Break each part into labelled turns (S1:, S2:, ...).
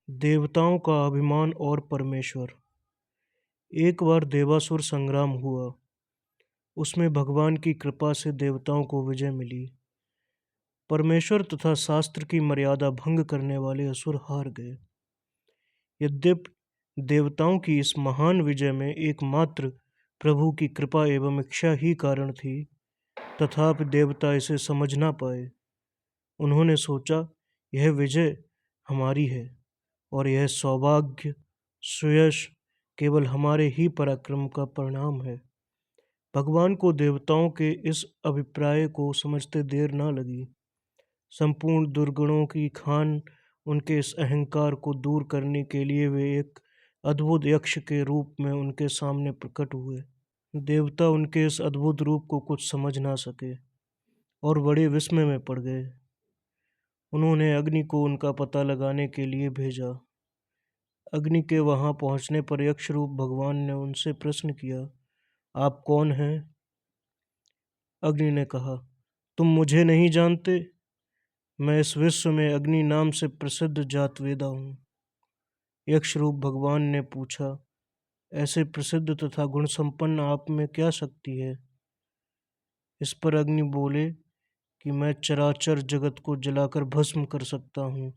S1: देवताओं का अभिमान और परमेश्वर। एक बार देवासुर संग्राम हुआ। उसमें भगवान की कृपा से देवताओं को विजय मिली। परमेश्वर तथा शास्त्र की मर्यादा भंग करने वाले असुर हार गए। यद्यपि देवताओं की इस महान विजय में एकमात्र प्रभु की कृपा एवं इच्छा ही कारण थी, तथापि देवता इसे समझ ना पाए। उन्होंने सोचा, यह विजय हमारी है और यह सौभाग्य सुयश केवल हमारे ही पराक्रम का परिणाम है। भगवान को देवताओं के इस अभिप्राय को समझते देर न लगी। संपूर्ण दुर्गुणों की खान उनके इस अहंकार को दूर करने के लिए वे एक अद्भुत यक्ष के रूप में उनके सामने प्रकट हुए। देवता उनके इस अद्भुत रूप को कुछ समझ ना सके और बड़े विस्मय में पड़ गए। उन्होंने अग्नि को उनका पता लगाने के लिए भेजा। अग्नि के वहां पहुंचने पर यक्ष रूप भगवान ने उनसे प्रश्न किया, आप कौन हैं? अग्नि ने कहा, तुम मुझे नहीं जानते। मैं इस विश्व में अग्नि नाम से प्रसिद्ध जातवेदा हूँ। यक्ष रूप भगवान ने पूछा, ऐसे प्रसिद्ध तथा गुण संपन्न आप में क्या शक्ति है? इस पर अग्नि बोले कि मैं चराचर जगत को जलाकर भस्म कर सकता हूँ।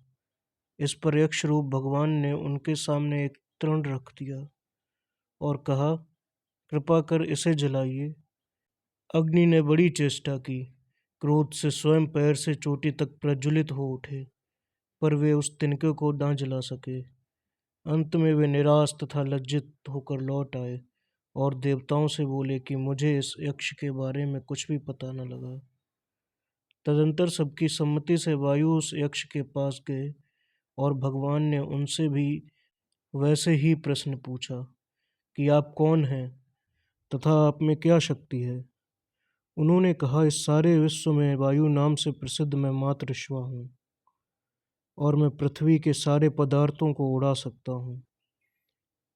S1: इस पर यक्ष रूप भगवान ने उनके सामने एक तृण रख दिया और कहा, कृपा कर इसे जलाइए। अग्नि ने बड़ी चेष्टा की। क्रोध से स्वयं पैर से चोटी तक प्रज्वलित हो उठे, पर वे उस तिनके को ना जला सके। अंत में वे निराश तथा लज्जित होकर लौट आए और देवताओं से बोले कि मुझे इस यक्ष के बारे में कुछ भी पता न लगा। तदंतर सबकी सम्मति से वायु उस यक्ष के पास गए और भगवान ने उनसे भी वैसे ही प्रश्न पूछा कि आप कौन हैं तथा आप में क्या शक्ति है। उन्होंने कहा, इस सारे विश्व में वायु नाम से प्रसिद्ध मैं मात्र ईश्वर हूँ और मैं पृथ्वी के सारे पदार्थों को उड़ा सकता हूँ।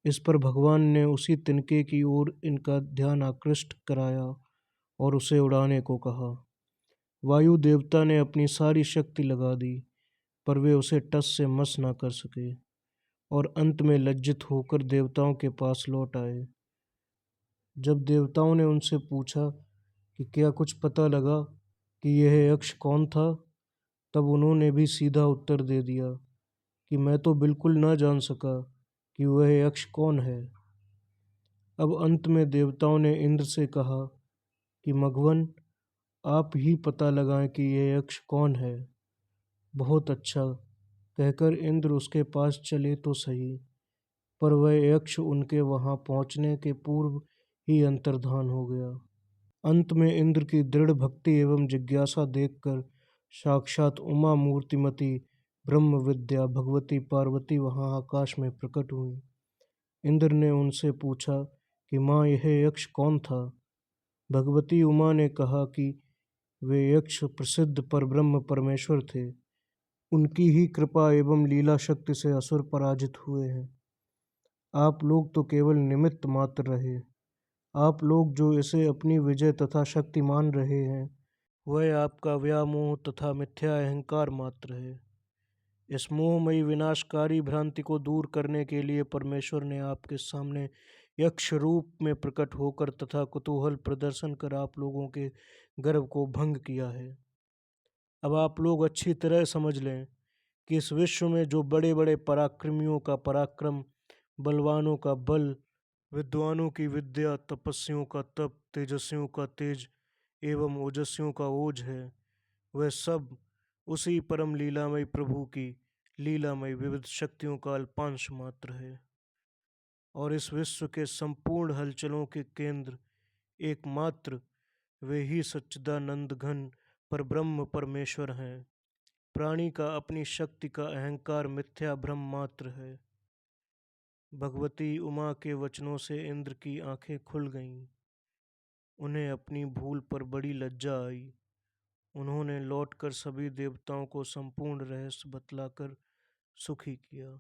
S1: इस पर भगवान ने उसी तिनके की ओर इनका ध्यान आकृष्ट कराया और उसे उड़ाने को कहा। वायु देवता ने अपनी सारी शक्ति लगा दी, पर वे उसे टस से मस ना कर सके और अंत में लज्जित होकर देवताओं के पास लौट आए। जब देवताओं ने उनसे पूछा कि क्या कुछ पता लगा कि यह यक्ष कौन था, तब उन्होंने भी सीधा उत्तर दे दिया कि मैं तो बिल्कुल ना जान सका कि वह यक्ष कौन है। अब अंत में देवताओं ने इंद्र से कहा कि मघवन, आप ही पता लगाएं कि यह यक्ष कौन है। बहुत अच्छा, कहकर इंद्र उसके पास चले तो सही, पर वह यक्ष उनके वहां पहुंचने के पूर्व ही अंतर्धान हो गया। अंत में इंद्र की दृढ़ भक्ति एवं जिज्ञासा देखकर साक्षात उमा मूर्तिमती ब्रह्म विद्या भगवती पार्वती वहां आकाश में प्रकट हुई। इंद्र ने उनसे पूछा कि माँ, यह यक्ष कौन था? भगवती उमा ने कहा कि वे यक्ष प्रसिद्ध परब्रह्म परमेश्वर थे। उनकी ही कृपा एवं लीला शक्ति से असुर पराजित हुए हैं। आप लोग तो केवल निमित्त मात्र रहे। आप लोग जो इसे अपनी विजय तथा शक्ति मान रहे हैं, वह आपका व्यामोह तथा मिथ्या अहंकार मात्र है। इस मोहमयी विनाशकारी भ्रांति को दूर करने के लिए परमेश्वर ने आपके सामने यक्ष रूप में प्रकट होकर तथा कुतूहल प्रदर्शन कर आप लोगों के गर्व को भंग किया है। अब आप लोग अच्छी तरह समझ लें कि इस विश्व में जो बड़े बड़े पराक्रमियों का पराक्रम, बलवानों का बल, विद्वानों की विद्या, तपस्वियों का तप, तेजस्वियों का तेज एवं ओजस्वियों का ओज है, वह सब उसी परम लीलामय प्रभु की लीलामय विविध शक्तियों का अल्पांश मात्र है। और इस विश्व के संपूर्ण हलचलों के केंद्र एकमात्र वे ही सच्चिदानंद घन पर ब्रह्म परमेश्वर हैं। प्राणी का अपनी शक्ति का अहंकार मिथ्या भ्रम मात्र है। भगवती उमा के वचनों से इंद्र की आंखें खुल गईं। उन्हें अपनी भूल पर बड़ी लज्जा आई। उन्होंने लौटकर सभी देवताओं को संपूर्ण रहस्य बतलाकर सुखी किया।